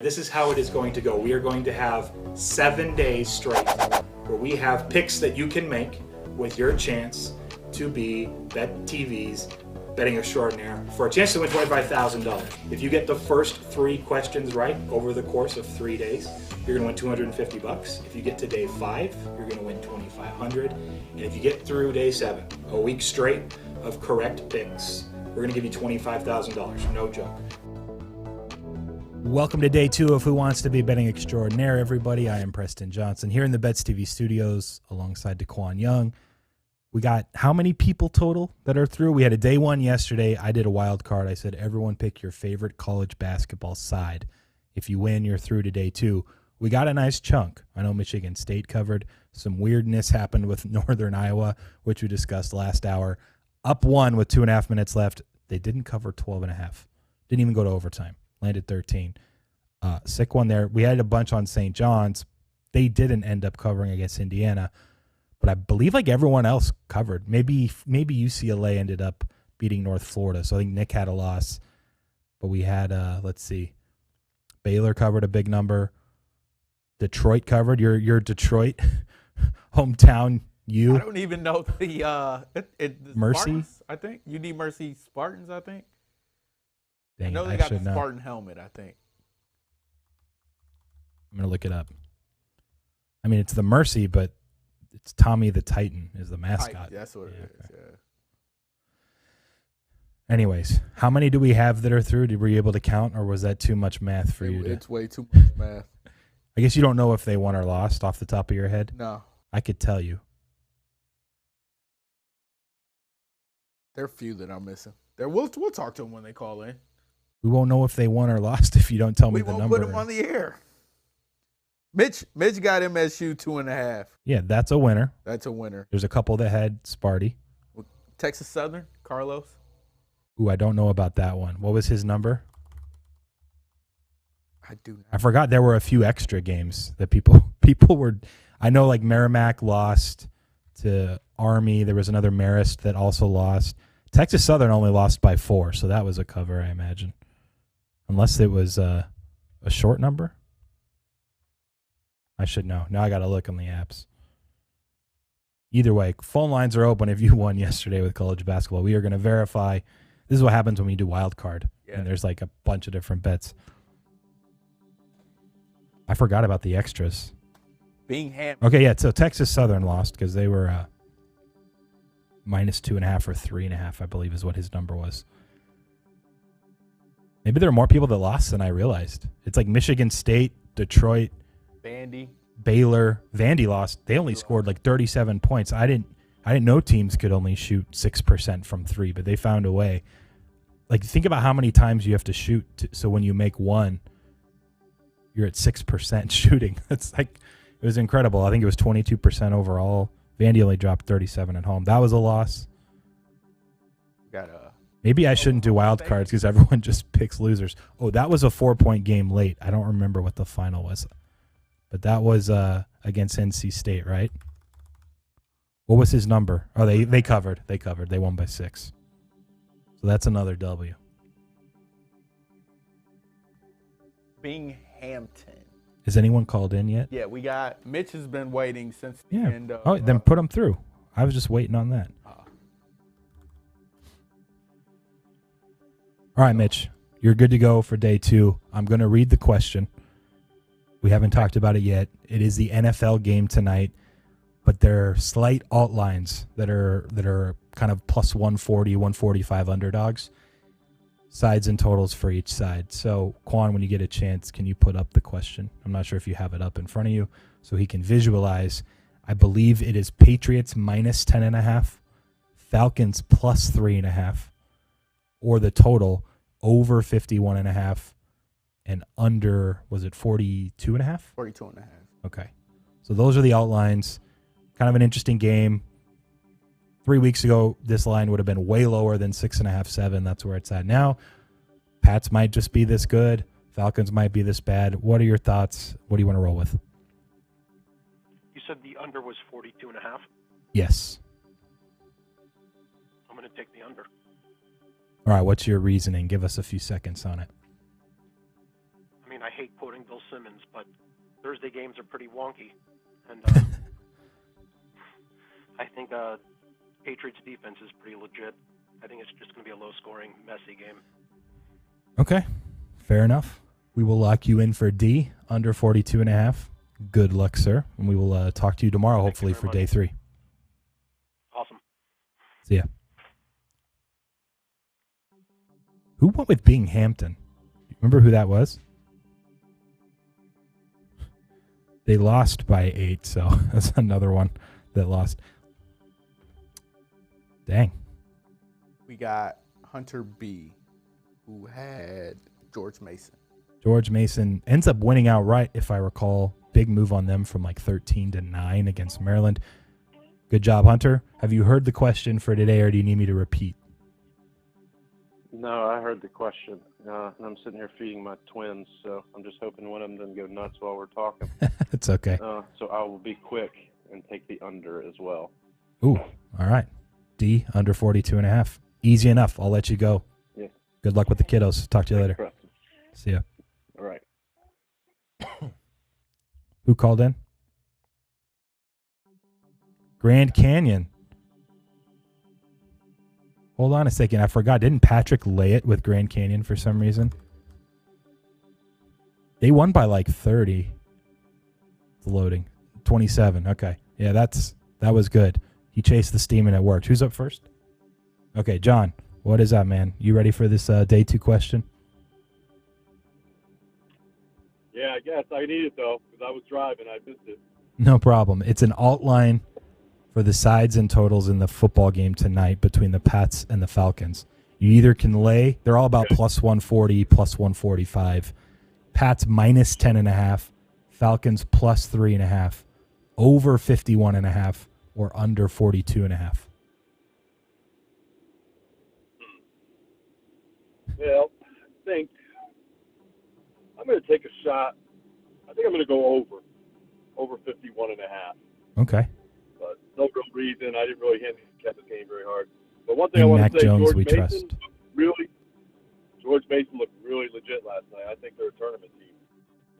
This is how it is going to go. We are going to have 7 days straight where we have picks that you can make with your chance to be BetTV's Betting Extraordinaire for a chance to win $25,000. If you get the first 3 questions right over the course of 3 days, you're going to win $250. If you get to day 5, you're going to win $2,500. And if you get through day 7, a week straight of correct picks, we're going to give you $25,000. No joke. Welcome to day 2 of Who Wants to Be Betting Extraordinaire, everybody. I am Preston Johnson here in the BetTV studios alongside Daquan Young. We got how many people total that are through? We had a day 1 yesterday. I did a wild card. I said, everyone pick your favorite college basketball side. If you win, you're through to day 2. We got a nice chunk. I know Michigan State covered. Some weirdness happened with Northern Iowa, which we discussed last hour. Up 1 with 2.5 minutes left. They didn't cover 12.5. Didn't even go to overtime. Landed 13. Sick one there. We had a bunch on St. John's. They didn't end up covering against Indiana. But I believe like everyone else covered. Maybe UCLA ended up beating North Florida. So I think Nick had a loss. But we had, let's see, Baylor covered a big number. Detroit covered. Your Detroit hometown. I don't even know the Mercy. Spartans, I think you need Mercy Spartans. I think. Dang I know it, they got the should know. Spartan helmet. I think. I'm gonna look it up. I mean, it's the Mercy, but it's Tommy the Titan is the mascot. That's what it is. Yeah. Anyways, how many do we have that are through? Were you able to count, or was that too much math for you? It's way too much math. I guess you don't know if they won or lost off the top of your head. No, I could tell you. there are few that I'm missing. We'll talk to them when they call in. We won't know if they won or lost if you don't tell me the number. We won't put them on the air. Mitch got MSU 2.5. Yeah, that's a winner. That's a winner. There's a couple that had Sparty. Texas Southern, Carlos. Ooh, I don't know about that one. What was his number? I forgot there were a few extra games that people were. I know like Merrimack lost to Army. There was another Marist that also lost. Texas Southern only lost by 4, so that was a cover, I imagine. Unless it was a short number. I should know. Now I got to look on the apps. Either way, phone lines are open if you won yesterday with college basketball. We are going to verify. This is what happens when we do wild card. Yeah. And there's like a bunch of different bets. I forgot about the extras. Bingham. Okay, yeah, so Texas Southern lost because they were minus 2.5 or 3.5, I believe is what his number was. Maybe there are more people that lost than I realized. It's like Michigan State, Detroit, Baylor. Vandy lost. They only scored like 37 points. I didn't know teams could only shoot 6% from 3, but they found a way. Like, think about how many times you have to shoot. So when you make one, you're at 6% shooting. It's like, it was incredible. I think it was 22% overall. Vandy only dropped 37 at home. That was a loss. Maybe I shouldn't do wild cards because everyone just picks losers. Oh, that was a 4-point game late. I don't remember what the final was. But that was against NC State, right? What was his number? Oh, they covered. They covered. They won by 6. So that's another W. Binghamton. Has anyone called in yet? Yeah, we got Mitch has been waiting since the end of. Oh, then put him through. I was just waiting on that. All right, Mitch, you're good to go for day 2. I'm going to read the question. We haven't talked about it yet. It is the NFL game tonight, but there are slight alt lines that are kind of plus 140, 145 underdogs. Sides and totals for each side. So, Quan, when you get a chance, can you put up the question? I'm not sure if you have it up in front of you so he can visualize. I believe it is Patriots minus 10.5, Falcons plus 3.5, or the total over 51.5 and under, was it 42.5? 42.5. Okay. So those are the outlines. Kind of an interesting game. 3 weeks ago, this line would have been way lower than 6.5, 7. That's where it's at now. Pats might just be this good. Falcons might be this bad. What are your thoughts? What do you want to roll with? You said the under was 42.5? Yes. I'm going to take the under. All right, what's your reasoning? Give us a few seconds on it. I mean, I hate hate quoting Bill Simmons, but Thursday games are pretty wonky. And I think Patriots defense is pretty legit. I think it's just going to be a low-scoring, messy game. Okay, fair enough. We will lock you in for D, under 42.5. Good luck, sir. And we will talk to you tomorrow, hopefully, for day 3. Awesome. See ya. Who went with Binghamton? Remember who that was? They lost by 8, so that's another one that lost. Dang. We got Hunter B, who had George Mason. George Mason ends up winning outright, if I recall. Big move on them from like 13-9 against Maryland. Good job, Hunter. Have you heard the question for today, or do you need me to repeat? No, I heard the question. And I'm sitting here feeding my twins, so I'm just hoping one of them doesn't go nuts while we're talking. It's okay. So I will be quick and take the under as well. Ooh, all right. D, under 42.5. Easy enough. I'll let you go. Yeah. Good luck with the kiddos. Talk to you later. Preston. See ya. All right. Who called in? Grand Canyon. Hold on a second. I forgot. Didn't Patrick lay it with Grand Canyon for some reason? They won by like 30. It's loading. 27. Okay. Yeah, that was good. He chased the steam and it worked. Who's up first? Okay, John. What is up, man? You ready for this day 2 question? Yeah, I guess. I need it, though, because I was driving. I missed it. No problem. It's an alt line for the sides and totals in the football game tonight between the Pats and the Falcons. You either can lay, they're all about plus 140, plus 145. Pats minus 10.5, Falcons plus 3.5, over 51.5, or under 42.5. Well, I think I'm going to take a shot. I think I'm going to go over 51.5. Okay. But no real reason. I didn't really handicap this game very hard. But one thing I And want Mac to say, Jones, George we Mason trust. George Mason looked really legit last night. I think they're a tournament team.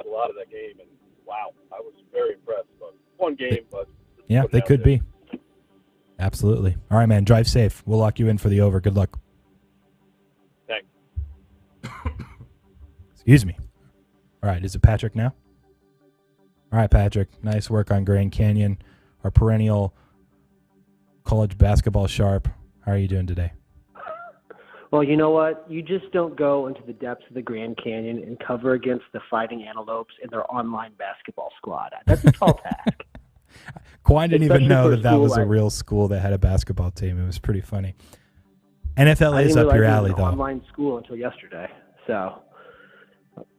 A lot of that game, and wow, I was very impressed. But one game, but Yeah, they could be. Absolutely. All right, man. Drive safe. We'll lock you in for the over. Good luck. Thanks. Excuse me. All right. Is it Patrick now? All right, Patrick. Nice work on Grand Canyon, our perennial college basketball sharp. How are you doing today? Well, you know what? You just don't go into the depths of the Grand Canyon and cover against the Fighting Antelopes in their online basketball squad. That's a tall task. Quan didn't even Especially know for a that school was a like- real school that had a basketball team. It was pretty funny. NFL I is didn't up your realize it was alley, an though. online school until yesterday. So,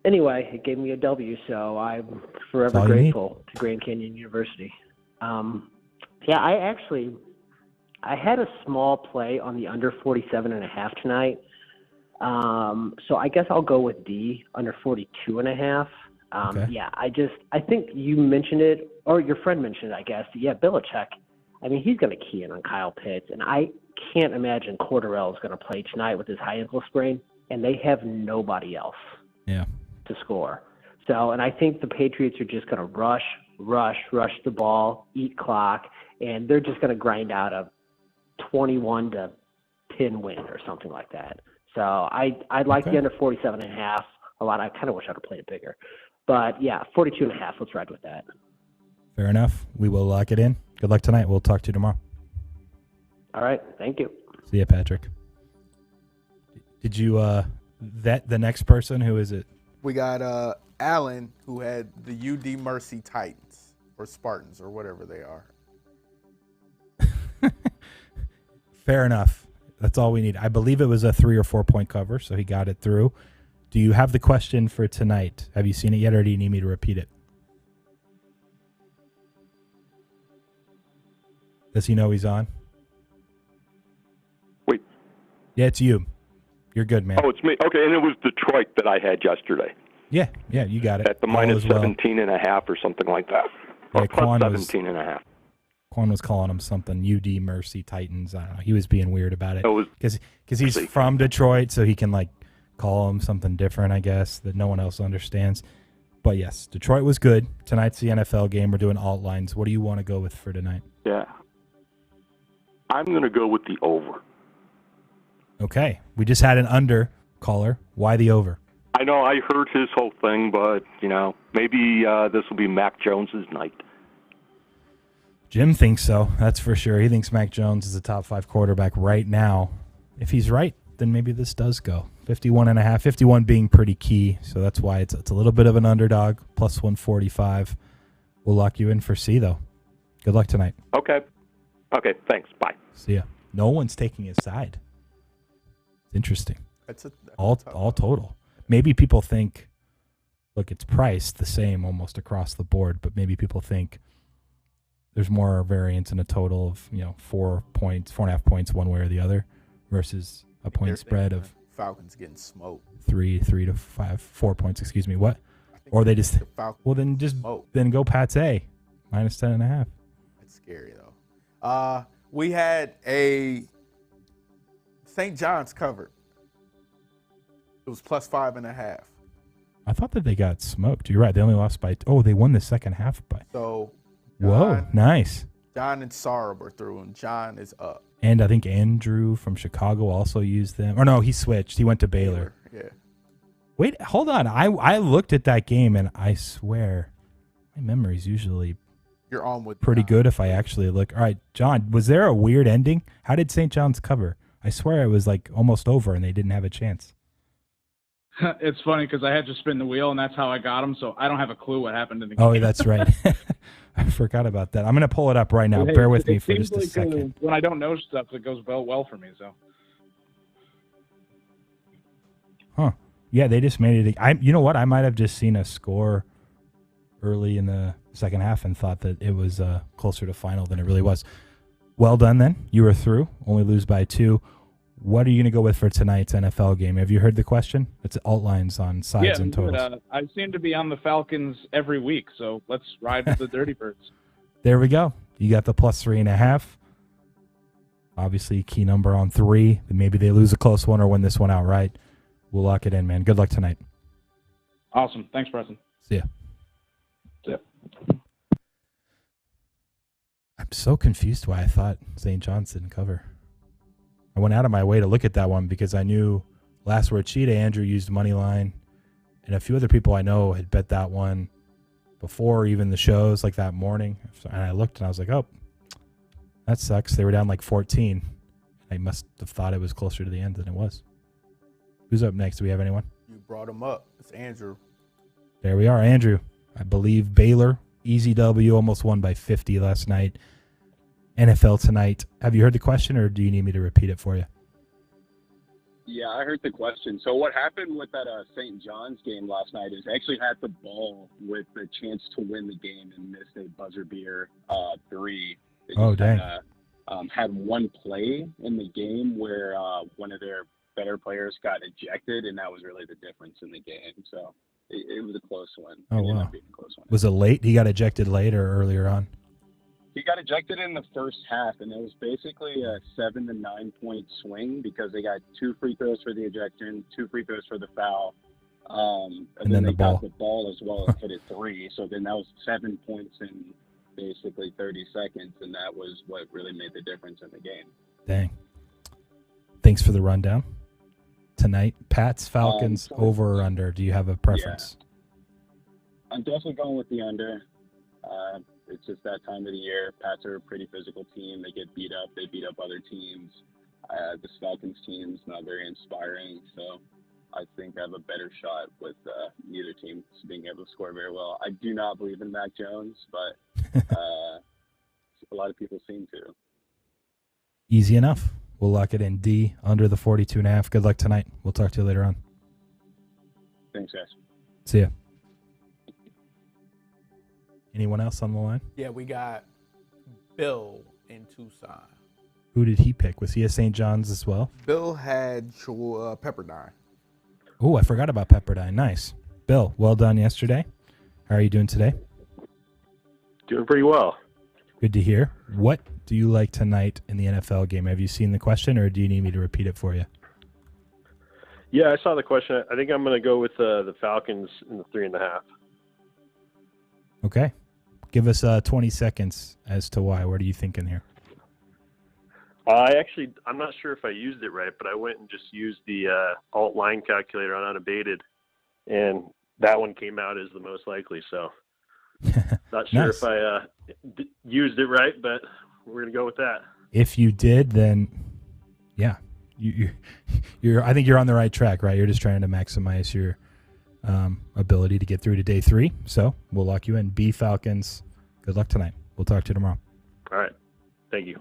anyway, it gave me a W, so I'm That's forever all you need. grateful to Grand Canyon University. Yeah, I had a small play on the under 47.5 tonight. So I guess I'll go with D, under 42.5. Okay. Yeah, I think you mentioned it, or your friend mentioned it, I guess. Yeah, Belichick, I mean, he's going to key in on Kyle Pitts, and I can't imagine Cordarrelle is going to play tonight with his high ankle sprain, and they have nobody else Yeah. to score. So, and I think the Patriots are just going to rush the ball, eat clock, and they're just going to grind out a 21-10 win or something like that. So I'd like Okay. the under 47.5 a lot. I kind of wish I'd have played it bigger. But, yeah, 42.5, let's ride with that. Fair enough. We will lock it in. Good luck tonight. We'll talk to you tomorrow. All right, thank you. See ya, Patrick. Did you vet the next person? Who is it? We got Allen, who had the UD Mercy Titans, or Spartans, or whatever they are. Fair enough. That's all we need. I believe it was a 3 or 4 point cover, so he got it through. Do you have the question for tonight? Have you seen it yet, or do you need me to repeat it? Does he know he's on? Wait. Yeah, it's you. You're good, man. Oh, it's me. Okay, and it was Detroit that I had yesterday Yeah, you got it. at the All minus is well. 17.5 or something like that. Yeah, Or plus Quan was- 17.5. Quan was calling him something, UD Mercy Titans. I don't know. He was being weird about it. It was Because he's Mercy. from Detroit, so he can like call him something different, I guess, that no one else understands. But yes, Detroit was good. Tonight's the NFL game. We're doing alt lines. What do you want to go with for tonight? Yeah. I'm going to go with the over. Okay. We just had an under caller. Why the over? I know I heard his whole thing, but, maybe this will be Mac Jones's night. Jim thinks so. That's for sure. He thinks Mac Jones is a top 5 quarterback right now. If he's right, then maybe this does go. 51.5, 51 being pretty key, so that's why it's a little bit of an underdog, plus 145. We'll lock you in for C, though. Good luck tonight. Okay, thanks. Bye. See ya. No one's taking his side. It's interesting. That's all total. Maybe people think, look, it's priced the same almost across the board, but maybe people think there's more variance in a total of 4 points, 4.5 points one way or the other, versus a point spread of Falcons getting smoked. 3 to 5, 4 points. Excuse me. What? Or they just then go Pats A minus 10.5. That's scary though. We had a St. John's covered. It was plus 5.5. I thought that they got smoked. You're right. They only lost by. They won the second half by. So. Whoa, nice. John and Sarb are through, and John is up. And I think Andrew from Chicago also used them. Or no, he switched. He went to Baylor. Yeah. Wait, hold on. I looked at that game, and I swear my memory's usually you're on with pretty good if I actually look. All right, John, was there a weird ending? How did St. John's cover? I swear it was like almost over, and they didn't have a chance. It's funny because I had to spin the wheel, and that's how I got them, so I don't have a clue what happened in the game. Oh, that's right. I forgot about that. I'm going to pull it up right now. Bear with me for just a second. When I don't know stuff, it goes well for me. So. Huh. Yeah, they just made it. You know what? I might have just seen a score early in the second half and thought that it was closer to final than it really was. Well done, then. You were through. Only lose by 2. What are you going to go with for tonight's NFL game? Have you heard the question? It's alt lines on sides and totals. I seem to be on the Falcons every week, so let's ride with the Dirty Birds. There we go. You got the plus 3.5. Obviously, key number on 3. Maybe they lose a close one or win this one outright. We'll lock it in, man. Good luck tonight. Awesome. Thanks, Preston. See ya. See ya. I'm so confused why I thought St. John's didn't cover. I went out of my way to look at that one because I knew last word cheetah Andrew used money line, and a few other people I know had bet that one before even the shows, like that morning. And I looked and I was like, oh, that sucks. They were down like 14. I must have thought it was closer to the end than it was. Who's up next? Do we have anyone? You brought him up. It's Andrew. There we are, Andrew. I believe Baylor, easy W, almost won by 50 last night. NFL tonight. Have you heard the question, or do you need me to repeat it for you? Yeah, I heard the question. So what happened with that St. John's game last night is they actually had the ball with the chance to win the game and missed a buzzer beater 3. Dang. Had one play in the game where one of their better players got ejected, and that was really the difference in the game. So it was a close one. Oh, it ended wow. up being a close one. Was it late? He got ejected late or earlier on? He got ejected in the first half, and it was basically a 7 to 9 point swing because they got 2 free throws for the ejection, 2 free throws for the foul, and then they got the ball as well and hit it 3. So then that was 7 points in basically 30 seconds, and that was what really made the difference in the game. Dang. Thanks for the rundown. Tonight, Pats, Falcons, over or under? Do you have a preference? Yeah. I'm definitely going with the under. It's just that time of the year. Pats are a pretty physical team. They get beat up. They beat up other teams. This Falcons team's not very inspiring, so I think I have a better shot with neither team being able to score very well. I do not believe in Mac Jones, but a lot of people seem to. Easy enough. We'll lock it in D, under the 42.5. Good luck tonight. We'll talk to you later on. Thanks, guys. See ya. Anyone else on the line? Yeah, we got Bill in Tucson. Who did he pick? Was he a St. John's as well? Bill had Pepperdine. Oh, I forgot about Pepperdine. Nice. Bill, well done yesterday. How are you doing today? Doing pretty well. Good to hear. What do you like tonight in the NFL game? Have you seen the question, or do you need me to repeat it for you? Yeah, I saw the question. I think I'm going to go with the Falcons in the 3.5. Okay. Give us 20 seconds as to why. What are you thinking here? I'm not sure if I used it right, but I went and just used the alt line calculator on unabated, and that one came out as the most likely. So not sure Nice. if I used it right, but we're going to go with that. If you did, then yeah, you're. I think you're on the right track, right? You're just trying to maximize your ability to get through to day 3. So we'll lock you in. B Falcons. Good luck tonight. We'll talk to you tomorrow. All right. Thank you.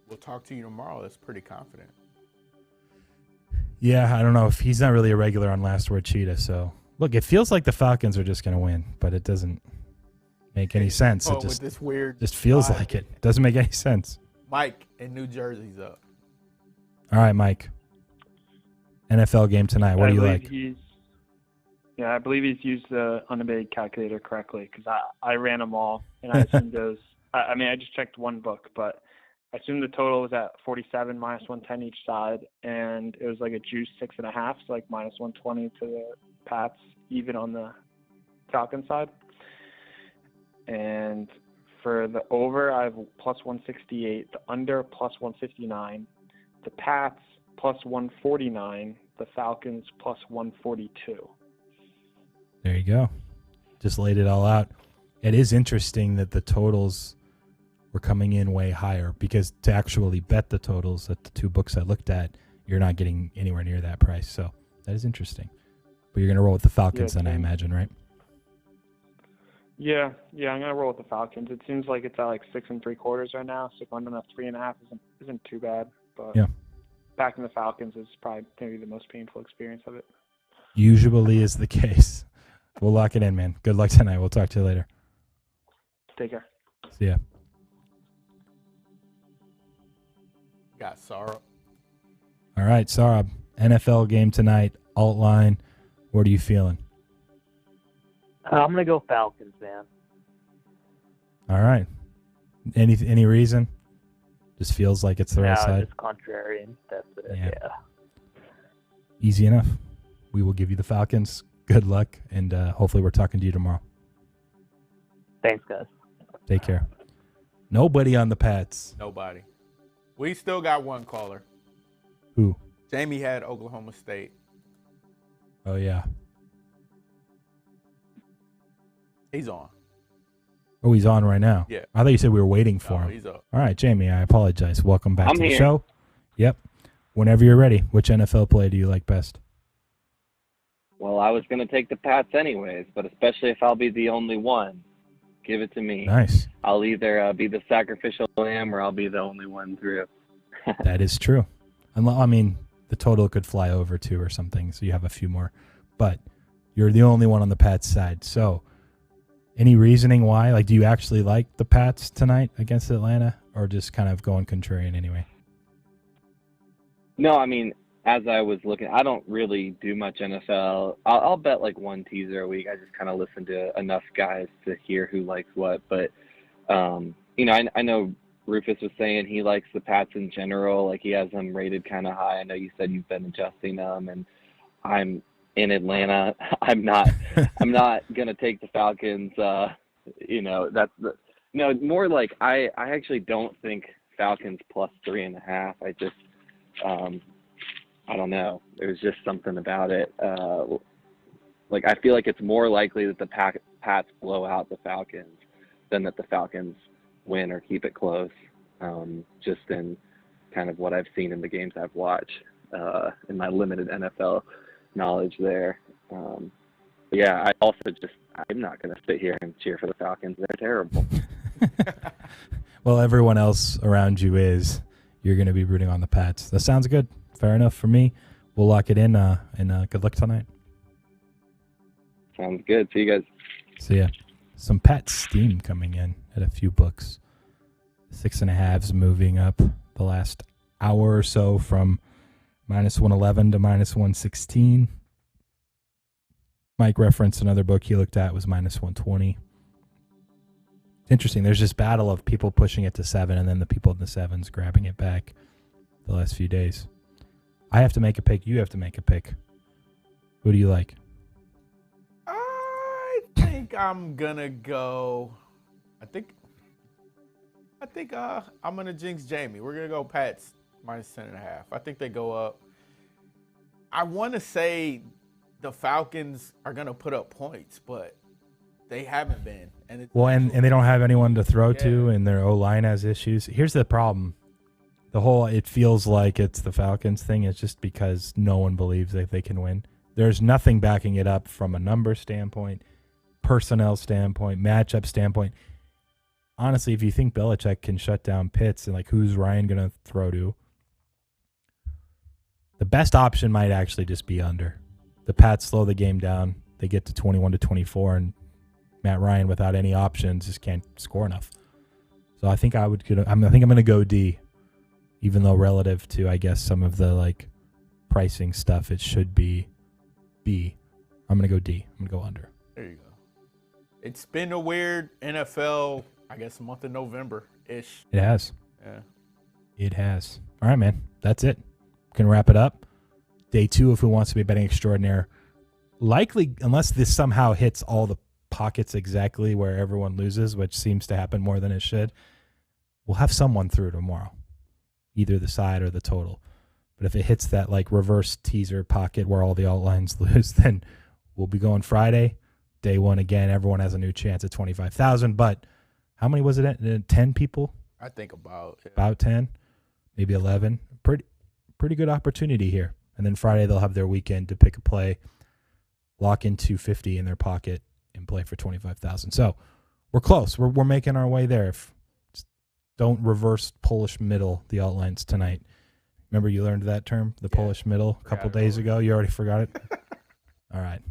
We'll talk to you tomorrow. That's pretty confident. Yeah, I don't know if he's not really a regular on Last Word Cheetah. So look, it feels like the Falcons are just going to win, but it doesn't make any sense. It with this weird just feels vibe. like it. Doesn't make any sense. Mike in New Jersey's up. All right, Mike. NFL game tonight. What do you like? I believe he's used the unabated calculator correctly because I ran them all and I assumed those. I mean, I just checked one book, but I assumed the total was at 47 minus 110 each side, and it was like a juice 6.5, so like minus 120 to the Pats, even on the Falcons side. And for the over, I have plus 168, the under plus 159, the Pats plus 149, the Falcons plus 142. There you go. Just laid it all out. It is interesting that the totals were coming in way higher because to actually bet the totals at the 2 books I looked at, you're not getting anywhere near that price. So that is interesting. But you're going to roll with the Falcons then, I imagine, right? Yeah, I'm gonna roll with the Falcons. It seems like it's at like 6 3/4 right now, so going on a 3.5 isn't too bad. But yeah, backing the Falcons is probably maybe the most painful experience of it. Usually is the case. We'll lock it in, man. Good luck tonight. We'll talk to you later. Take care. See ya. Got Sarah. All right, Sarab. NFL game tonight. Alt line. What are you feeling? I'm gonna go Falcons, man. All right. Any reason? Just feels like it's the right side. Just contrarian. That's it. Yeah. Easy enough. We will give you the Falcons. Good luck, and hopefully we're talking to you tomorrow. Thanks, guys. Take care. Nobody on the Pats. Nobody. We still got one caller. Who? Jamie had Oklahoma State. Oh, yeah. He's on. Oh, he's on right now? Yeah. I thought you said we were waiting for him. He's up. All right, Jamie, I apologize. Welcome back I'm to the here. show. Yep. Whenever you're ready, which NFL play do you like best? Well, I was going to take the Pats anyways, but especially if I'll be the only one, give it to me. Nice. I'll either be the sacrificial lamb or I'll be the only one through. That is true. I mean, the total could fly over too or something, so you have a few more. But you're the only one on the Pats side. So any reasoning why? Like, do you actually like the Pats tonight against Atlanta or just kind of going contrarian anyway? No, I mean, as I was looking, I don't really do much NFL. I'll bet like one teaser a week. I just kind of listen to enough guys to hear who likes what. But, you know, I know Rufus was saying he likes the Pats in general. Like, he has them rated kind of high. I know you said you've been adjusting them, and I'm in Atlanta. I'm not going to take the Falcons. You know, that's more like I actually don't think Falcons plus 3.5. I just, I don't know. There's just something about it. Like, I feel like it's more likely that the Pats blow out the Falcons than that the Falcons win or keep it close. Just in kind of what I've seen in the games I've watched, in my limited NFL knowledge there. But yeah, I'm not going to sit here and cheer for the Falcons. They're terrible. Well, everyone else around you is. You're going to be rooting on the Pats. That sounds good. Fair enough for me. We'll lock it in, and good luck tonight. Sounds good. See you guys. See ya. Some Pat steam coming in at a few books. 6.5s moving up the last hour or so from minus 111 to minus 116. Mike referenced another book he looked at was minus 120. Interesting. There's this battle of people pushing it to 7 and then the people in the 7s grabbing it back the last few days. I have to make a pick. You have to make a pick. Who do you like? think I'm gonna go. I think I'm gonna jinx Jamie. We're gonna go Pats -10.5. I think they go up. I want to say the Falcons are gonna put up points, but they haven't been. And it's and they don't have anyone to throw to, and their O-line has issues. Here's the problem. It feels like it's the Falcons thing. It's just because no one believes that they can win. There's nothing backing it up from a number standpoint, personnel standpoint, matchup standpoint. Honestly, if you think Belichick can shut down Pitts and who's Ryan going to throw to? The best option might actually just be under. The Pats slow the game down. They get to 21-24, and Matt Ryan, without any options, just can't score enough. So I think I'm going to go D. Even though relative to, I guess, some of the pricing stuff, it should be B. I'm going to go D. I'm going to go under. There you go. It's been a weird NFL, I guess, month of November-ish. It has. Yeah. It has. All right, man. That's it. Can wrap it up. Day 2 of Who Wants to Be Betting Extraordinaire. Likely, unless this somehow hits all the pockets exactly where everyone loses, which seems to happen more than it should, we'll have someone through tomorrow. Either the side or the total. But if it hits that reverse teaser pocket where all the outlines lose, then we'll be going Friday. Day 1 again. Everyone has a new chance at 25,000. But how many was it at? 10 people? I think about 10, maybe 11. Pretty good opportunity here. And then Friday they'll have their weekend to pick a play, lock in 250 in their pocket, and play for 25,000. So we're close. We're making our way there. Don't reverse Polish middle the outlines tonight. Remember you learned that term, the Polish middle, a couple days ago? You already forgot it? All right.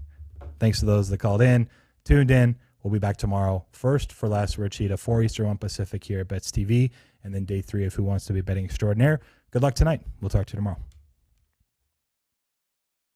Thanks to those that called in, tuned in. We'll be back tomorrow. First for Last Word Cheetah, 4 Eastern, 1 Pacific here at Bets TV, and then day 3 of Who Wants to Be Betting Extraordinaire. Good luck tonight. We'll talk to you tomorrow.